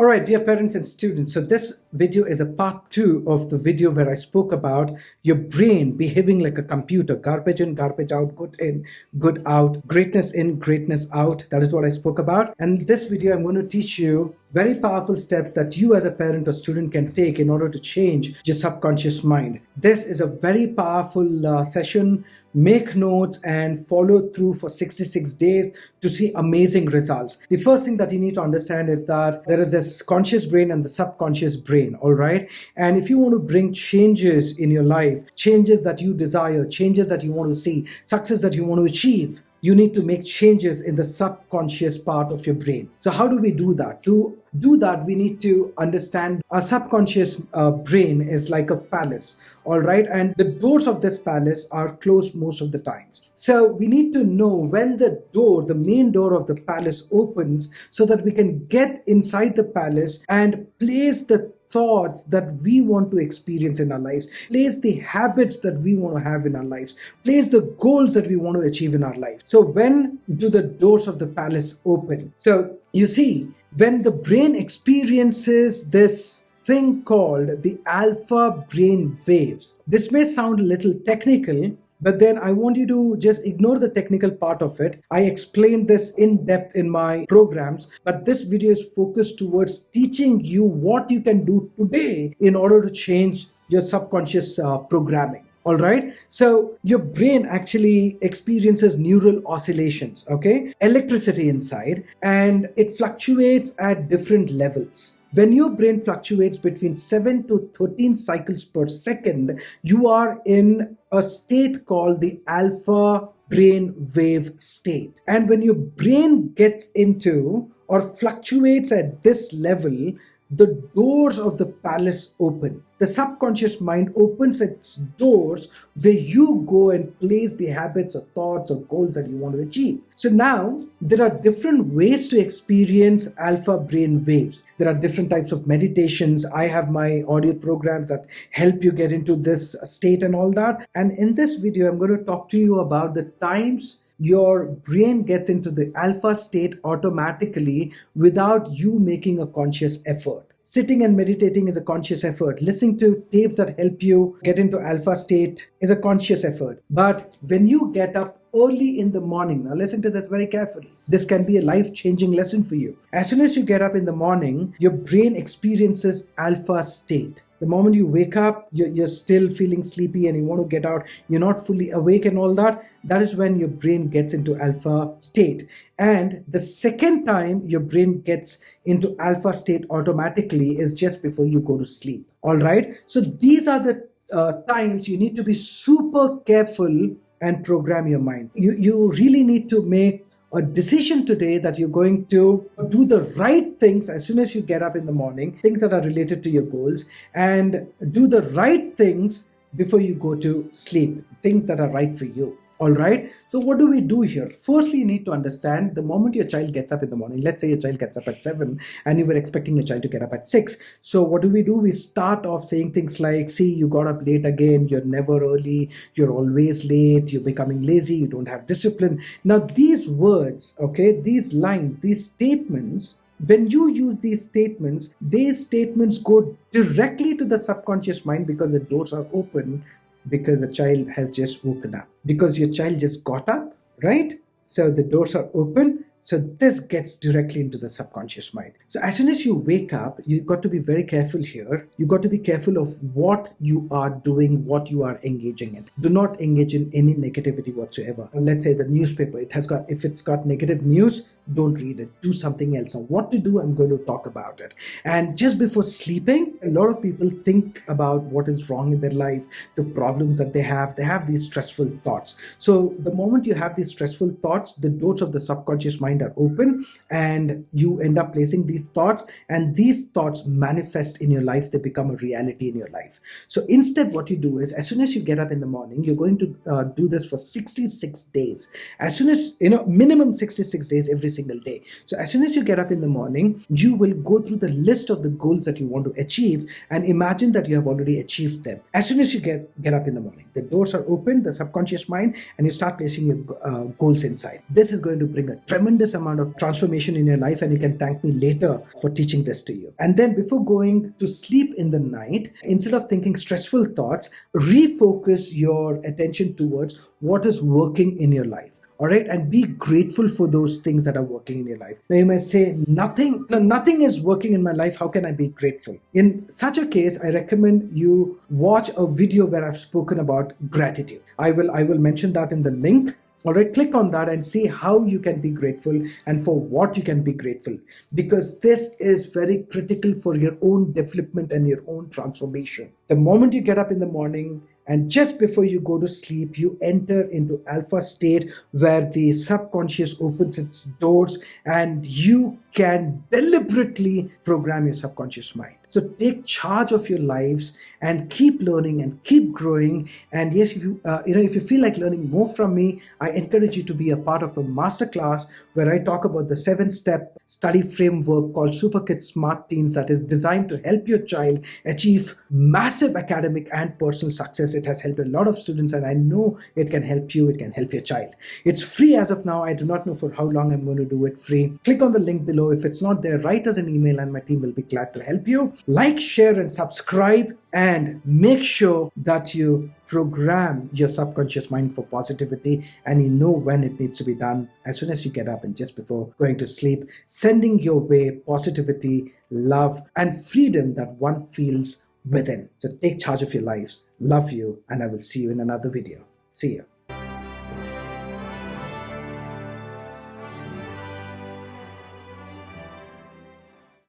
All right, dear parents and students. So this video is a part 2 of the video where I spoke about your brain behaving like a computer, garbage in, garbage out, good in, good out, greatness in, greatness out. That is what I spoke about. And this video, I'm going to teach you very powerful steps that you as a parent or student can take in order to change your subconscious mind. This is a very powerful session. Make notes and follow through for 66 days to see amazing results. The first thing that you need to understand is that there is this conscious brain and the subconscious brain, all right? And if you want to bring changes in your life, changes that you desire, changes that you want to see, success that you want to achieve, you need to make changes in the subconscious part of your brain. So how do we do that? To do that, we need to understand our subconscious brain is like a palace, all right? And the doors of this palace are closed most of the times. So we need to know when the main door of the palace opens so that we can get inside the palace and place the thoughts that we want to experience in our lives, place the habits that we want to have in our lives, place the goals that we want to achieve in our life. So when do the doors of the palace open? So you see, when the brain experiences this thing called the alpha brain waves, this may sound a little technical, but then I want you to just ignore the technical part of it. I explain this in depth in my programs, but this video is focused towards teaching you what you can do today in order to change your subconscious programming. All right. So your brain actually experiences neural oscillations, okay? Electricity inside, and it fluctuates at different levels. When your brain fluctuates between 7 to 13 cycles per second, you are in a state called the alpha brain wave state. And when your brain gets into or fluctuates at this level, the doors of the palace open. The subconscious mind opens its doors where you go and place the habits or thoughts or goals that you want to achieve. So now there are different ways to experience alpha brain waves. There are different types of meditations. I have my audio programs that help you get into this state and all that. And in this video, I'm going to talk to you about the times your brain gets into the alpha state automatically without you making a conscious effort. Sitting and meditating is a conscious effort. Listening to tapes that help you get into alpha state is a conscious effort. But when you get up early in the morning, now listen to this very carefully. This can be a life-changing lesson for you. As soon as you get up in the morning, your brain experiences alpha state. The moment you wake up, you're still feeling sleepy and you want to get out, you're not fully awake and all that. That is when your brain gets into alpha state. And the second time your brain gets into alpha state automatically is just before you go to sleep. All right. So these are the times you need to be super careful and program your mind. You really need to make a decision today that you're going to do the right things as soon as you get up in the morning, things that are related to your goals, and do the right things before you go to sleep, things that are right for you. All right. So what do we do here? Firstly, you need to understand the moment your child gets up in the morning, let's say your child gets up at 7 and you were expecting your child to get up at 6. So what do? We start off saying things like, see, you got up late again. You're never early. You're always late. You're becoming lazy. You don't have discipline. Now, these words, okay, these lines, these statements, when you use these statements go directly to the subconscious mind because the doors are open, because the child has just woken up, because your child just got up, right? So the doors are open. So this gets directly into the subconscious mind. So as soon as you wake up, you've got to be very careful here. You've got to be careful of what you are doing, what you are engaging in. Do not engage in any negativity whatsoever. Let's say the newspaper, if it's got negative news, don't read it. Do something else. Now, what to do, I'm going to talk about it. And just before sleeping, a lot of people think about what is wrong in their life, the problems that they have. They have these stressful thoughts. So the moment you have these stressful thoughts, the doors of the subconscious mind are open and you end up placing these thoughts, and these thoughts manifest in your life. They become a reality in your life. So instead, what you do is, as soon as you get up in the morning, you're going to do this for 66 days. As soon as, minimum 66 days every single day. So as soon as you get up in the morning, you will go through the list of the goals that you want to achieve and imagine that you have already achieved them. As soon as you get up in the morning, the doors are open, the subconscious mind, and you start placing your goals inside. This is going to bring a tremendous tremendous amount of transformation in your life, and you can thank me later for teaching this to you. And then before going to sleep in the night, instead of thinking stressful thoughts, refocus your attention towards what is working in your life. All right, and be grateful for those things that are working in your life. Now you might say, nothing is working in my life. How can I be grateful? In such a case, I recommend you watch a video where I've spoken about gratitude. I will mention that in the link. All right, click on that and see how you can be grateful and for what you can be grateful, because this is very critical for your own development and your own transformation. The moment you get up in the morning, and just before you go to sleep, you enter into alpha state where the subconscious opens its doors and you can deliberately program your subconscious mind. So take charge of your lives and keep learning and keep growing. And yes, if you feel like learning more from me, I encourage you to be a part of a masterclass where I talk about the 7-step study framework called Super Kids Smart Teens that is designed to help your child achieve massive academic and personal success. It has helped a lot of students, and I know it can help you. It can help your child. It's free as of now. I do not know for how long I'm going to do it free. Click on the link below. If it's not there, write us an email and my team will be glad to help you. Like, share, and subscribe, and make sure that you program your subconscious mind for positivity, and you know when it needs to be done as soon as you get up and just before going to sleep, sending your way positivity, love, and freedom that one feels within. So take charge of your lives. Love you, and I will see you in another video. See you.